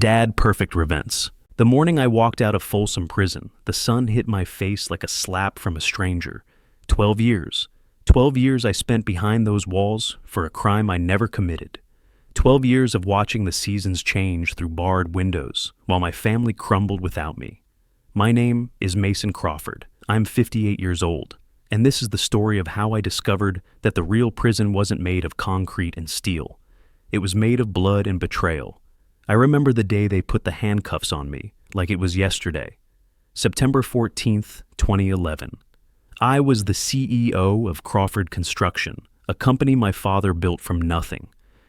Dad perfect events. The morning I walked out of Folsom Prison, the sun hit my face like a slap from a stranger. 12 years. 12 years I spent behind those walls for a crime I never committed. 12 years of watching the seasons change through barred windows while my family crumbled without me. My name is Mason Crawford. I'm 58 years old, and this is the story of how I discovered that the real prison wasn't made of concrete and steel. It was made of blood and betrayal. I remember the day they put the handcuffs on me, like it was yesterday. September 14th, 2011. I was the CEO of Crawford Construction, a company my father built from nothing,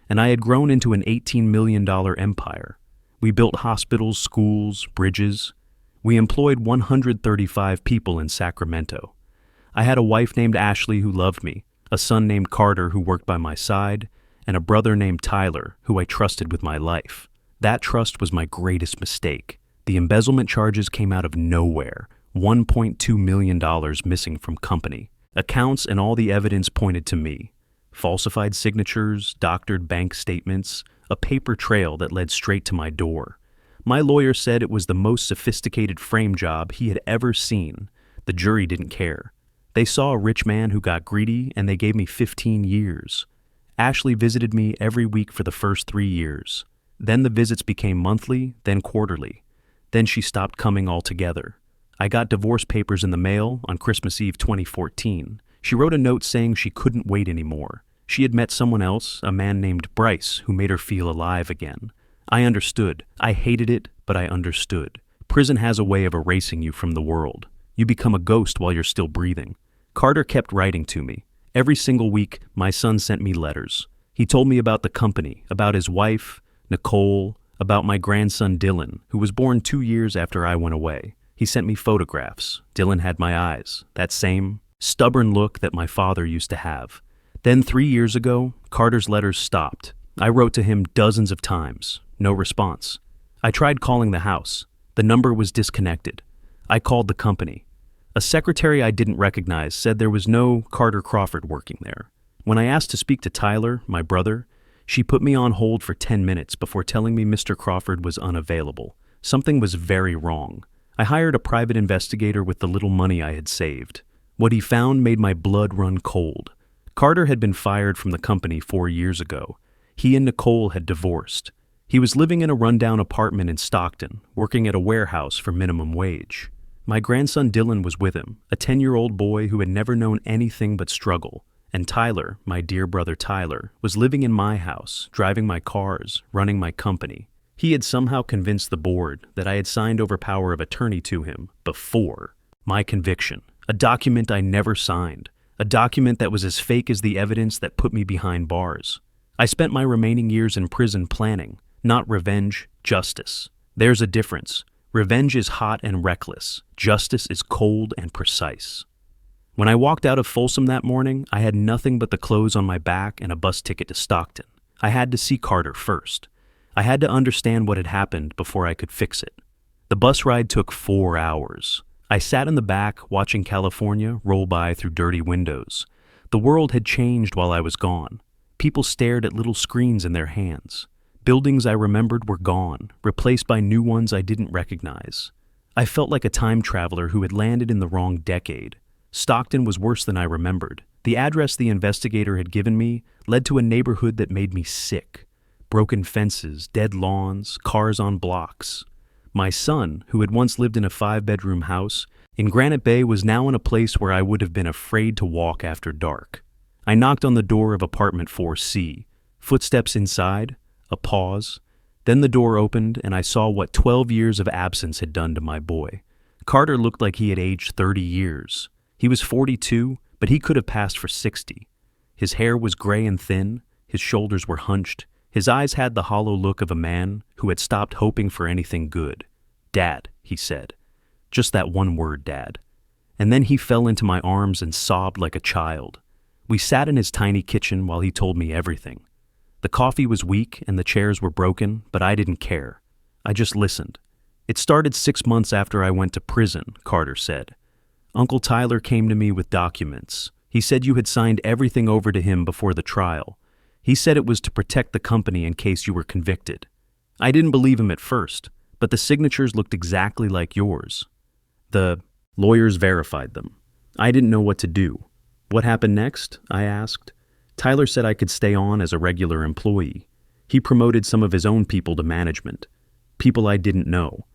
and I had grown into an $18 million empire. We built hospitals, schools, bridges. We employed 135 people in Sacramento. I had a wife named Ashley who loved me, a son named Carter who worked by my side, and a brother named Tyler who I trusted with my life. That trust was my greatest mistake. The embezzlement charges came out of nowhere, $1.2 million missing from company. Accounts and all the evidence pointed to me. Falsified signatures, doctored bank statements, a paper trail that led straight to my door. My lawyer said it was the most sophisticated frame job he had ever seen. The jury didn't care. They saw a rich man who got greedy and they gave me 15 years. Ashley visited me every week for the first 3 years. Then the visits became monthly, then quarterly. Then she stopped coming altogether. I got divorce papers in the mail on Christmas Eve 2014. She wrote a note saying she couldn't wait anymore. She had met someone else, a man named Bryce, who made her feel alive again. I understood. I hated it, but I understood. Prison has a way of erasing you from the world. You become a ghost while you're still breathing. Carter kept writing to me. Every single week, my son sent me letters. He told me about the company, about his wife, Nicole, about my grandson Dylan, who was born 2 years after I went away. He sent me photographs. Dylan had my eyes, that same stubborn look that my father used to have. Then 3 years ago, Carter's letters stopped. I wrote to him dozens of times. No response. I tried calling the house. The number was disconnected. I called the company. A secretary I didn't recognize said there was no Carter Crawford working there. When I asked to speak to Tyler, my brother, she put me on hold for 10 minutes before telling me Mr. Crawford was unavailable. Something was very wrong. I hired a private investigator with the little money I had saved. What he found made my blood run cold. Carter had been fired from the company 4 years ago. He and Nicole had divorced. He was living in a rundown apartment in Stockton, working at a warehouse for minimum wage. My grandson Dylan was with him, a 10-year-old boy who had never known anything but struggle. And Tyler, my dear brother Tyler, was living in my house, driving my cars, running my company. He had somehow convinced the board that I had signed over power of attorney to him before my conviction, a document I never signed, a document that was as fake as the evidence that put me behind bars. I spent my remaining years in prison planning, not revenge, justice. There's a difference. Revenge is hot and reckless. Justice is cold and precise. When I walked out of Folsom that morning, I had nothing but the clothes on my back and a bus ticket to Stockton. I had to see Carter first. I had to understand what had happened before I could fix it. The bus ride took 4 hours. I sat in the back watching California roll by through dirty windows. The world had changed while I was gone. People stared at little screens in their hands. Buildings I remembered were gone, replaced by new ones I didn't recognize. I felt like a time traveler who had landed in the wrong decade. Stockton was worse than I remembered. The address the investigator had given me led to a neighborhood that made me sick. Broken fences, dead lawns, cars on blocks. My son, who had once lived in a 5-bedroom house in Granite Bay, was now in a place where I would have been afraid to walk after dark. I knocked on the door of apartment 4C. Footsteps inside, a pause. Then the door opened and I saw what 12 years of absence had done to my boy. Carter looked like he had aged 30 years. He was 42, but he could have passed for 60. His hair was gray and thin, his shoulders were hunched, his eyes had the hollow look of a man who had stopped hoping for anything good. "Dad," he said. Just that one word, Dad. And then he fell into my arms and sobbed like a child. We sat in his tiny kitchen while he told me everything. The coffee was weak and the chairs were broken, but I didn't care. I just listened. "It started 6 months after I went to prison," Carter said. "Uncle Tyler came to me with documents. He said you had signed everything over to him before the trial. He said it was to protect the company in case you were convicted. I didn't believe him at first, but the signatures looked exactly like yours. The lawyers verified them. I didn't know what to do. What happened next? I asked. Tyler said I could stay on as a regular employee. He promoted some of his own people to management, people I didn't know.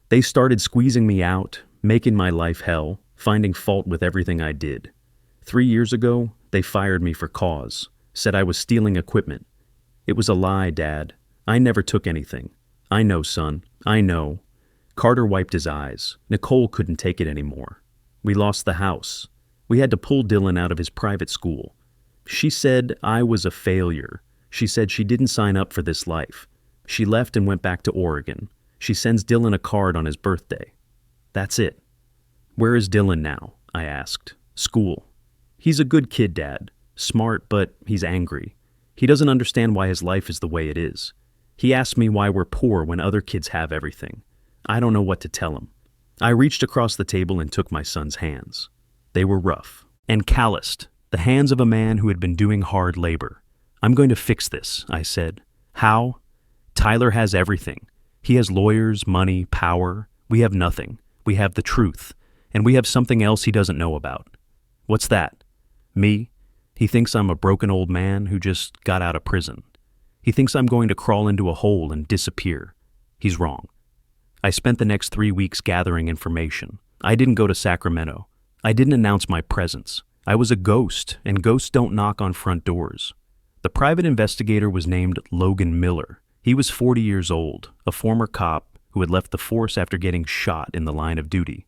They started squeezing me out, making my life hell, finding fault with everything I did. 3 years ago, they fired me for cause, said I was stealing equipment. It was a lie, Dad. I never took anything. I know, son. I know. Carter wiped his eyes. Nicole couldn't take it anymore. We lost the house. We had to pull Dylan out of his private school. She said I was a failure. She said she didn't sign up for this life. She left and went back to Oregon. She sends Dylan a card on his birthday. That's it. Where is Dylan now? I asked. School. He's a good kid, Dad. Smart, but he's angry. He doesn't understand why his life is the way it is. He asks me why we're poor when other kids have everything. I don't know what to tell him. I reached across the table and took my son's hands. They were rough and calloused, the hands of a man who had been doing hard labor. I'm going to fix this, I said. How? Tyler has everything. He has lawyers, money, power. We have nothing. We have the truth. And we have something else he doesn't know about. What's that? Me? He thinks I'm a broken old man who just got out of prison. He thinks I'm going to crawl into a hole and disappear. He's wrong. I spent the next 3 weeks gathering information. I didn't go to Sacramento. I didn't announce my presence. I was a ghost, and ghosts don't knock on front doors. The private investigator was named Logan Miller. He was 40 years old, a former cop who had left the force after getting shot in the line of duty.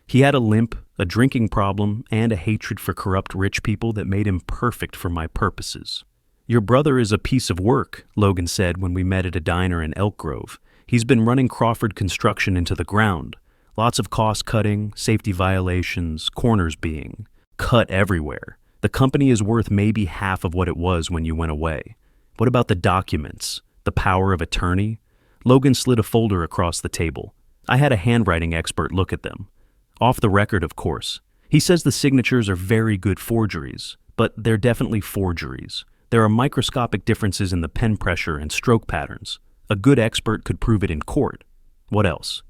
He had a limp, a drinking problem, and a hatred for corrupt rich people that made him perfect for my purposes. Your brother is a piece of work, Logan said when we met at a diner in Elk Grove. He's been running Crawford Construction into the ground. Lots of cost cutting, safety violations, corners being cut everywhere. The company is worth maybe half of what it was when you went away. What about the documents? The power of attorney? Logan slid a folder across the table. I had a handwriting expert look at them. Off the record, of course. He says the signatures are very good forgeries, but they're definitely forgeries. There are microscopic differences in the pen pressure and stroke patterns. A good expert could prove it in court. What else?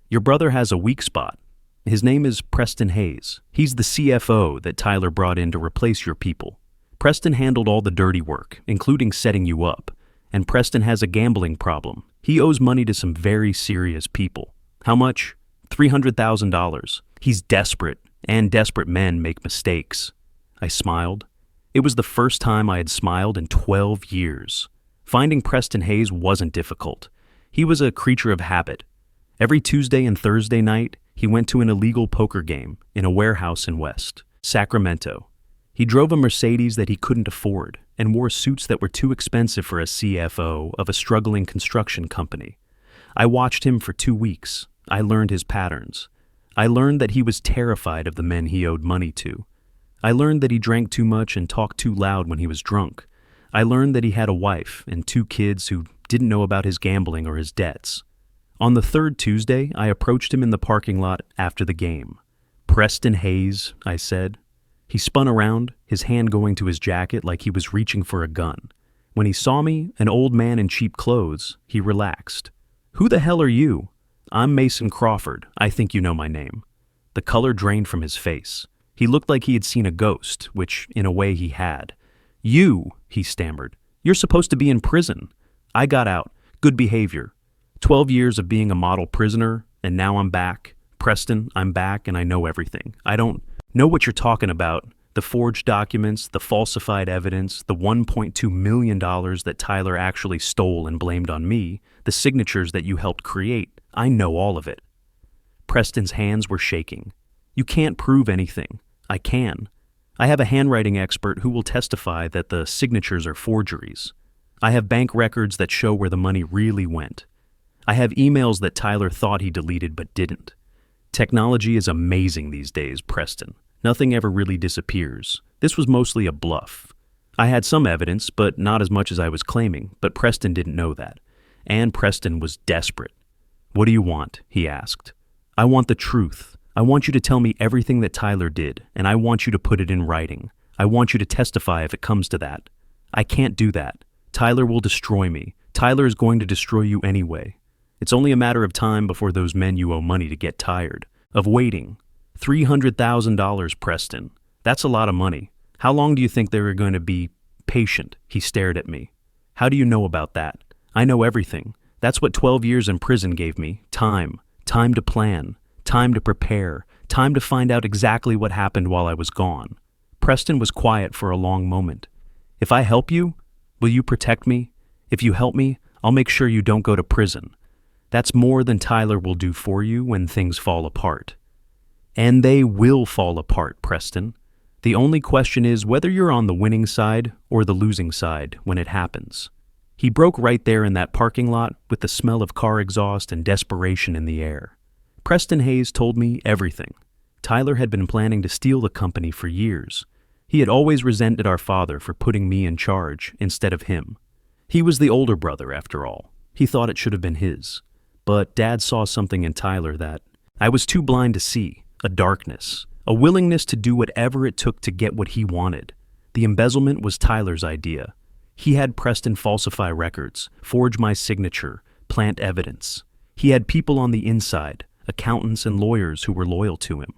Your brother has a weak spot. His name is Preston Hayes. He's the CFO that Tyler brought in to replace your people. Preston handled all the dirty work, including setting you up. And Preston has a gambling problem. He owes money to some very serious people. How much? $300,000. He's desperate, and desperate men make mistakes. I smiled. It was the first time I had smiled in 12 years. Finding Preston Hayes wasn't difficult. He was a creature of habit. Every Tuesday and Thursday night, he went to an illegal poker game in a warehouse in West Sacramento. He drove a Mercedes that he couldn't afford and wore suits that were too expensive for a CFO of a struggling construction company. I watched him for 2 weeks. I learned his patterns. I learned that he was terrified of the men he owed money to. I learned that he drank too much and talked too loud when he was drunk. I learned that he had a wife and 2 kids who didn't know about his gambling or his debts. On the 3rd Tuesday, I approached him in the parking lot after the game. Preston Hayes, I said. He spun around, his hand going to his jacket like he was reaching for a gun. When he saw me, an old man in cheap clothes, he relaxed. Who the hell are you? I'm Mason Crawford. I think you know my name. The color drained from his face. He looked like he had seen a ghost, which in a way he had. You, he stammered. You're supposed to be in prison. I got out. Good behavior. 12 years of being a model prisoner, and now I'm back. Preston, I'm back and I know everything. I don't know what you're talking about. The forged documents, the falsified evidence, the $1.2 million that Tyler actually stole and blamed on me, the signatures that you helped create. I know all of it. Preston's hands were shaking. You can't prove anything. I can. I have a handwriting expert who will testify that the signatures are forgeries. I have bank records that show where the money really went. I have emails that Tyler thought he deleted but didn't. Technology is amazing these days, Preston. Nothing ever really disappears. This was mostly a bluff. I had some evidence, but not as much as I was claiming, but Preston didn't know that. And Preston was desperate. What do you want? He asked. I want the truth. I want you to tell me everything that Tyler did, and I want you to put it in writing. I want you to testify if it comes to that. I can't do that. Tyler will destroy me. Tyler is going to destroy you anyway. It's only a matter of time before those men you owe money to get tired of waiting. $300,000, Preston. That's a lot of money. How long do you think they were going to be patient? He stared at me. How do you know about that? I know everything. That's what 12 years in prison gave me. Time. Time to plan. Time to prepare. Time to find out exactly what happened while I was gone. Preston was quiet for a long moment. If I help you, will you protect me? If you help me, I'll make sure you don't go to prison. That's more than Tyler will do for you when things fall apart. And they will fall apart, Preston. The only question is whether you're on the winning side or the losing side when it happens. He broke right there in that parking lot with the smell of car exhaust and desperation in the air. Preston Hayes told me everything. Tyler had been planning to steal the company for years. He had always resented our father for putting me in charge instead of him. He was the older brother, after all. He thought it should have been his. But Dad saw something in Tyler that I was too blind to see, a darkness, a willingness to do whatever it took to get what he wanted. The embezzlement was Tyler's idea. He had Preston falsify records, forge my signature, plant evidence. He had people on the inside, accountants and lawyers who were loyal to him.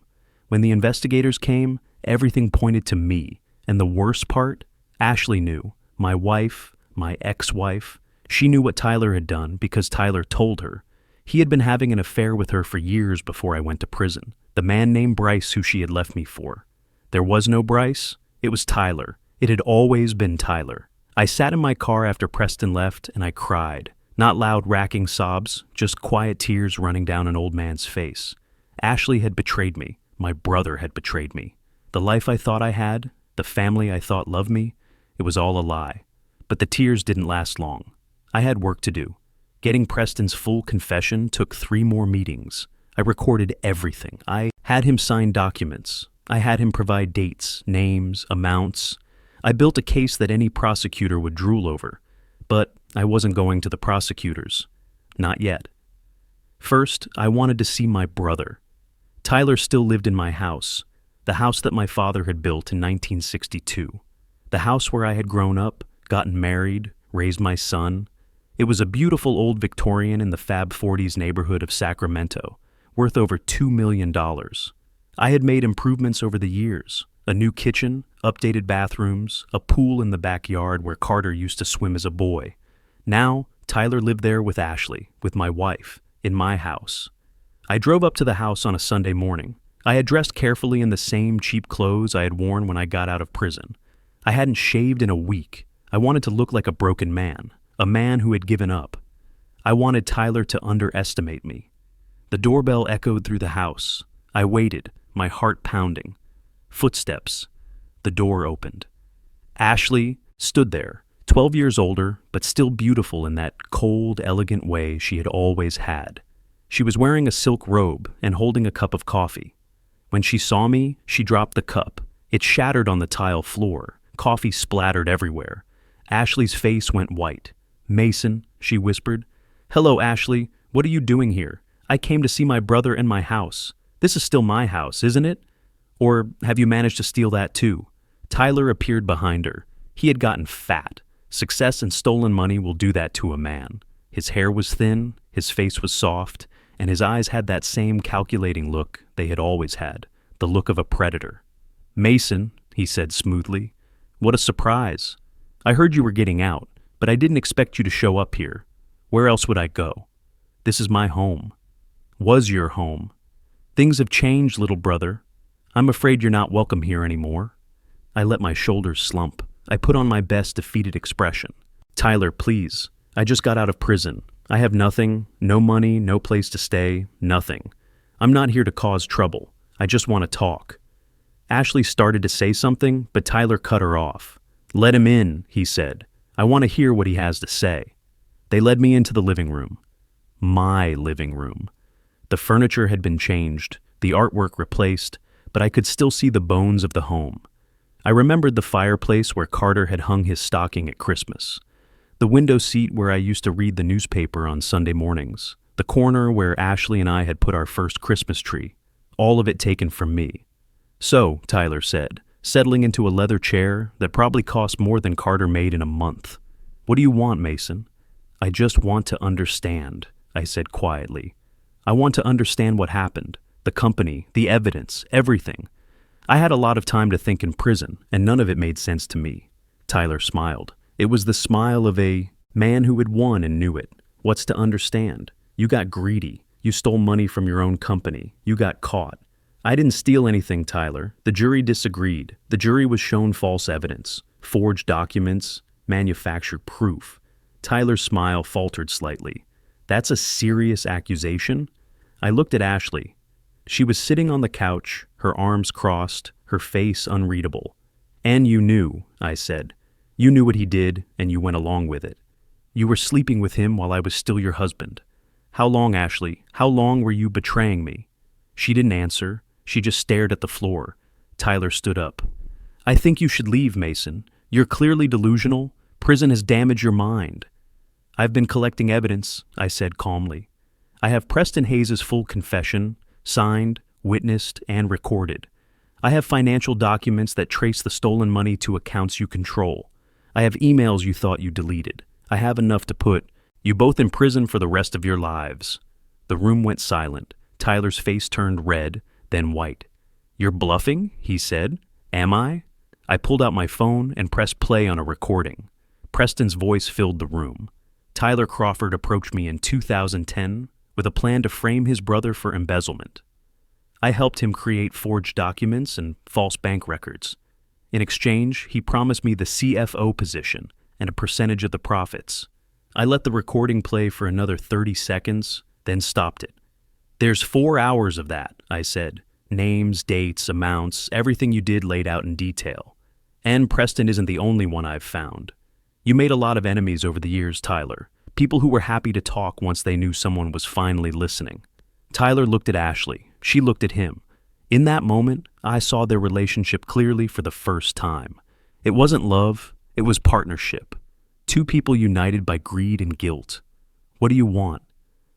When the investigators came, everything pointed to me. And the worst part? Ashley knew. My wife, my ex-wife. She knew what Tyler had done because Tyler told her. He had been having an affair with her for years before I went to prison. The man named Bryce who she had left me for. There was no Bryce. It was Tyler. It had always been Tyler. I sat in my car after Preston left and I cried. Not loud racking sobs, just quiet tears running down an old man's face. Ashley had betrayed me. My brother had betrayed me. The life I thought I had, the family I thought loved me, it was all a lie. But the tears didn't last long. I had work to do. Getting Preston's full confession took 3 more meetings. I recorded everything. I had him sign documents. I had him provide dates, names, amounts. I built a case that any prosecutor would drool over. But I wasn't going to the prosecutors. Not yet. First, I wanted to see my brother. Tyler still lived in my house, the house that my father had built in 1962. The house where I had grown up, gotten married, raised my son. It was a beautiful old Victorian in the Fab 40s neighborhood of Sacramento, worth over $2 million. I had made improvements over the years. A new kitchen, updated bathrooms, a pool in the backyard where Carter used to swim as a boy. Now, Tyler lived there with Ashley, with my wife, in my house. I drove up to the house on a Sunday morning. I had dressed carefully in the same cheap clothes I had worn when I got out of prison. I hadn't shaved in a week. I wanted to look like a broken man, a man who had given up. I wanted Tyler to underestimate me. The doorbell echoed through the house. I waited, my heart pounding. Footsteps. The door opened. Ashley stood there, 12 years older, but still beautiful in that cold, elegant way she had always had. She was wearing a silk robe and holding a cup of coffee. When she saw me, she dropped the cup. It shattered on the tile floor. Coffee splattered everywhere. Ashley's face went white. "Mason," she whispered. "Hello, Ashley. What are you doing here? I came to see my brother and my house. This is still my house, isn't it? Or have you managed to steal that too?" Tyler appeared behind her. He had gotten fat. Success and stolen money will do that to a man. His hair was thin, his face was soft, and his eyes had that same calculating look they had always had, the look of a predator. "Mason," he said smoothly. "What a surprise. I heard you were getting out, but I didn't expect you to show up here. Where else would I go? This is my home. Was your home. Things have changed, little brother. I'm afraid you're not welcome here anymore." I let my shoulders slump. I put on my best defeated expression. "Tyler, please. I just got out of prison. I have nothing, no money, no place to stay, nothing. I'm not here to cause trouble. I just want to talk." Ashley started to say something, but Tyler cut her off. "Let him in," he said. "I want to hear what he has to say." They led me into the living room. My living room. The furniture had been changed, the artwork replaced, but I could still see the bones of the home. I remembered the fireplace where Carter had hung his stocking at Christmas, the window seat where I used to read the newspaper on Sunday mornings, the corner where Ashley and I had put our first Christmas tree, all of it taken from me. "So," Tyler said, settling into a leather chair that probably cost more than Carter made in a month. "What do you want, Mason?" I just want to understand, I said quietly. I want to understand what happened, the company, the evidence, everything. I had a lot of time to think in prison, and none of it made sense to me. Tyler smiled. It was the smile of a man who had won and knew it. What's to understand? You got greedy. You stole money from your own company. You got caught. I didn't steal anything, Tyler. The jury disagreed. The jury was shown false evidence, forged documents, manufactured proof. Tyler's smile faltered slightly. That's a serious accusation? I looked at Ashley. She was sitting on the couch, her arms crossed, her face unreadable. And you knew, I said. You knew what he did, and you went along with it. You were sleeping with him while I was still your husband. How long, Ashley? How long were you betraying me? She didn't answer. She just stared at the floor. Tyler stood up. I think you should leave, Mason. You're clearly delusional. Prison has damaged your mind. I've been collecting evidence, I said calmly. I have Preston Hayes' full confession, signed, witnessed, and recorded. I have financial documents that trace the stolen money to accounts you control. I have emails you thought you deleted. I have enough to put you both in prison for the rest of your lives. The room went silent. Tyler's face turned red, then white. You're bluffing, he said. Am I? I pulled out my phone and pressed play on a recording. Preston's voice filled the room. Tyler Crawford approached me in 2010 with a plan to frame his brother for embezzlement. I helped him create forged documents and false bank records. In exchange, he promised me the CFO position and a percentage of the profits. I let the recording play for another 30 seconds, then stopped it. There's 4 hours of that, I said. Names, dates, amounts, everything you did laid out in detail. And Preston isn't the only one I've found. You made a lot of enemies over the years, Tyler. People who were happy to talk once they knew someone was finally listening. Tyler looked at Ashley. She looked at him. In that moment, I saw their relationship clearly for the first time. It wasn't love, it was partnership. Two people united by greed and guilt. What do you want?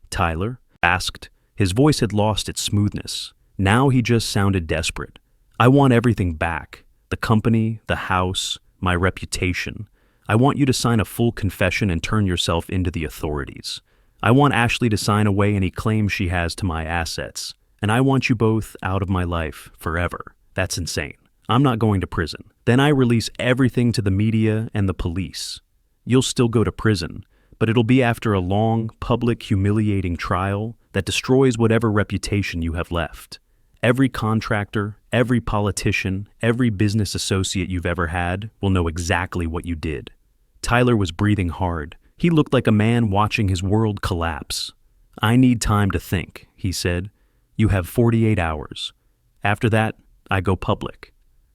Tyler asked. His voice had lost its smoothness. Now he just sounded desperate. I want everything back. The company, the house, my reputation. I want you to sign a full confession and turn yourself into the authorities. I want Ashley to sign away any claims she has to my assets. And I want you both out of my life forever. That's insane. I'm not going to prison. Then I release everything to the media and the police. You'll still go to prison, but it'll be after a long, public, humiliating trial that destroys whatever reputation you have left. Every contractor, every politician, every business associate you've ever had will know exactly what you did. Tyler was breathing hard. He looked like a man watching his world collapse. I need time to think, he said. You have 48 hours. After that, I go public.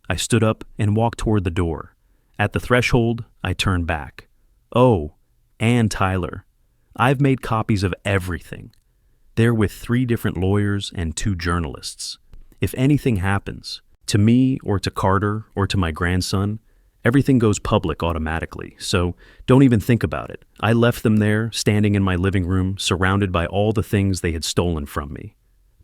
I stood up and walked toward the door. At the threshold, I turned back. Oh, and Tyler. I've made copies of everything. They're with 3 different lawyers and 2 journalists. If anything happens, to me or to Carter or to my grandson, everything goes public automatically, so don't even think about it. I left them there, standing in my living room, surrounded by all the things they had stolen from me.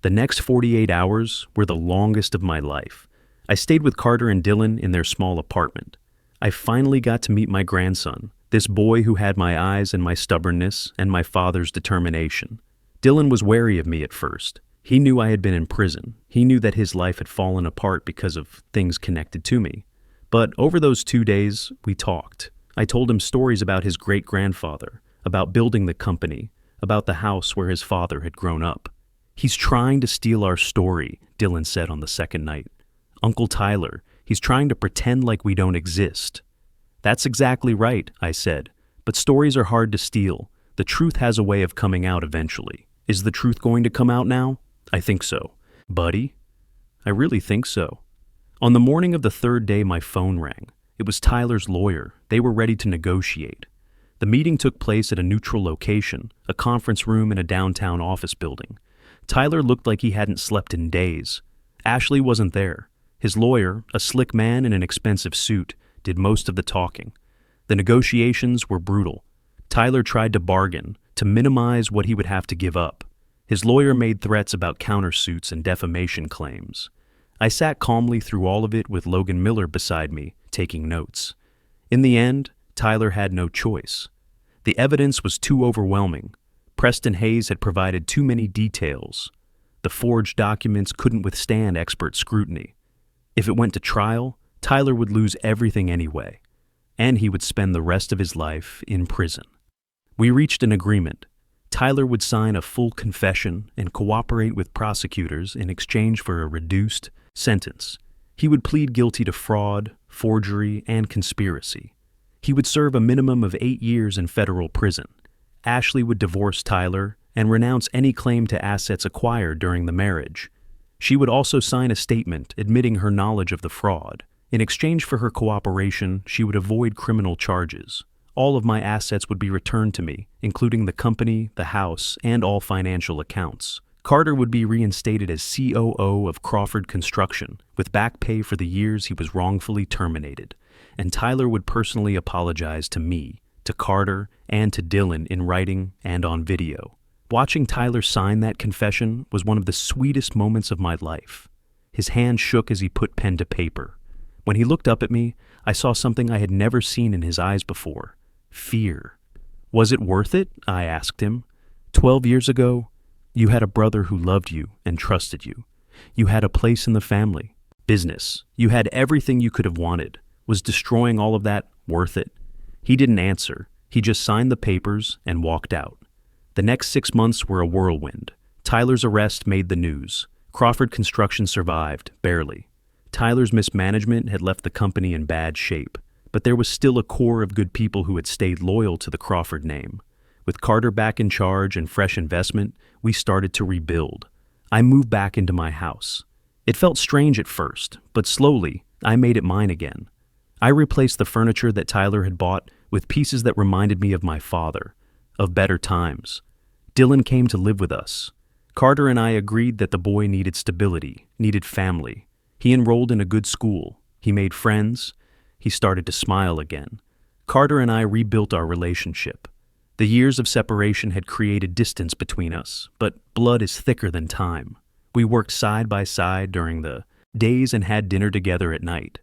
The next 48 hours were the longest of my life. I stayed with Carter and Dylan in their small apartment. I finally got to meet my grandson, this boy who had my eyes and my stubbornness and my father's determination. Dylan was wary of me at first. He knew I had been in prison. He knew that his life had fallen apart because of things connected to me. But over those 2 days, we talked. I told him stories about his great-grandfather, about building the company, about the house where his father had grown up. He's trying to steal our story, Dylan said on the second night. Uncle Tyler, he's trying to pretend like we don't exist. That's exactly right, I said. But stories are hard to steal. The truth has a way of coming out eventually. Is the truth going to come out now? I think so. Buddy? I really think so. On the morning of the 3rd day, my phone rang. It was Tyler's lawyer. They were ready to negotiate. The meeting took place at a neutral location, a conference room in a downtown office building. Tyler looked like he hadn't slept in days. Ashley wasn't there. His lawyer, a slick man in an expensive suit, did most of the talking. The negotiations were brutal. Tyler tried to bargain, to minimize what he would have to give up. His lawyer made threats about countersuits and defamation claims. I sat calmly through all of it with Logan Miller beside me, taking notes. In the end, Tyler had no choice. The evidence was too overwhelming. Preston Hayes had provided too many details. The forged documents couldn't withstand expert scrutiny. If it went to trial, Tyler would lose everything anyway, and he would spend the rest of his life in prison. We reached an agreement. Tyler would sign a full confession and cooperate with prosecutors in exchange for a reduced sentence. He would plead guilty to fraud, forgery, and conspiracy. He would serve a minimum of 8 years in federal prison. Ashley would divorce Tyler and renounce any claim to assets acquired during the marriage. She would also sign a statement admitting her knowledge of the fraud. In exchange for her cooperation, she would avoid criminal charges. All of my assets would be returned to me, including the company, the house, and all financial accounts. Carter would be reinstated as COO of Crawford Construction, with back pay for the years he was wrongfully terminated. And Tyler would personally apologize to me, to Carter, and to Dylan in writing and on video. Watching Tyler sign that confession was one of the sweetest moments of my life. His hand shook as he put pen to paper. When he looked up at me, I saw something I had never seen in his eyes before. Fear. Was it worth it? I asked him. 12 years ago, you had a brother who loved you and trusted you. You had a place in the family, business. You had everything you could have wanted. Was destroying all of that worth it? He didn't answer. He just signed the papers and walked out. The next 6 months were a whirlwind. Tyler's arrest made the news. Crawford Construction survived, barely. Tyler's mismanagement had left the company in bad shape, but there was still a core of good people who had stayed loyal to the Crawford name. With Carter back in charge and fresh investment, we started to rebuild. I moved back into my house. It felt strange at first, but slowly, I made it mine again. I replaced the furniture that Tyler had bought with pieces that reminded me of my father, of better times. Dylan came to live with us. Carter and I agreed that the boy needed stability, needed family. He enrolled in a good school. He made friends. He started to smile again. Carter and I rebuilt our relationship. The years of separation had created distance between us, but blood is thicker than time. We worked side by side during the days and had dinner together at night.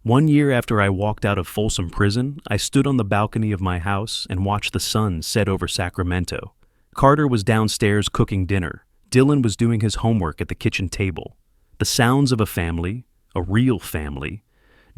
1 year after I walked out of Folsom Prison, I stood on the balcony of my house and watched the sun set over Sacramento. Carter was downstairs cooking dinner. Dylan was doing his homework at the kitchen table. The sounds of a family, a real family,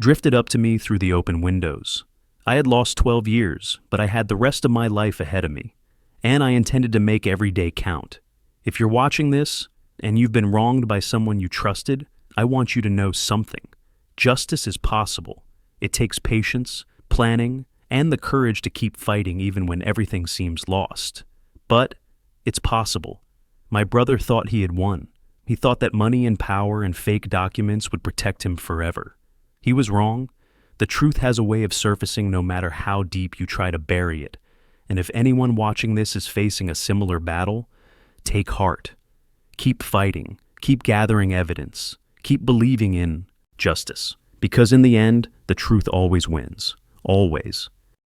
drifted up to me through the open windows. I had lost 12 years, but I had the rest of my life ahead of me, and I intended to make every day count. If you're watching this, and you've been wronged by someone you trusted, I want you to know something. Justice is possible. It takes patience, planning, and the courage to keep fighting even when everything seems lost. But it's possible. My brother thought he had won. He thought that money and power and fake documents would protect him forever. He was wrong. The truth has a way of surfacing no matter how deep you try to bury it. And if anyone watching this is facing a similar battle, take heart. Keep fighting. Keep gathering evidence. Keep believing in justice. Because in the end, the truth always wins. Always.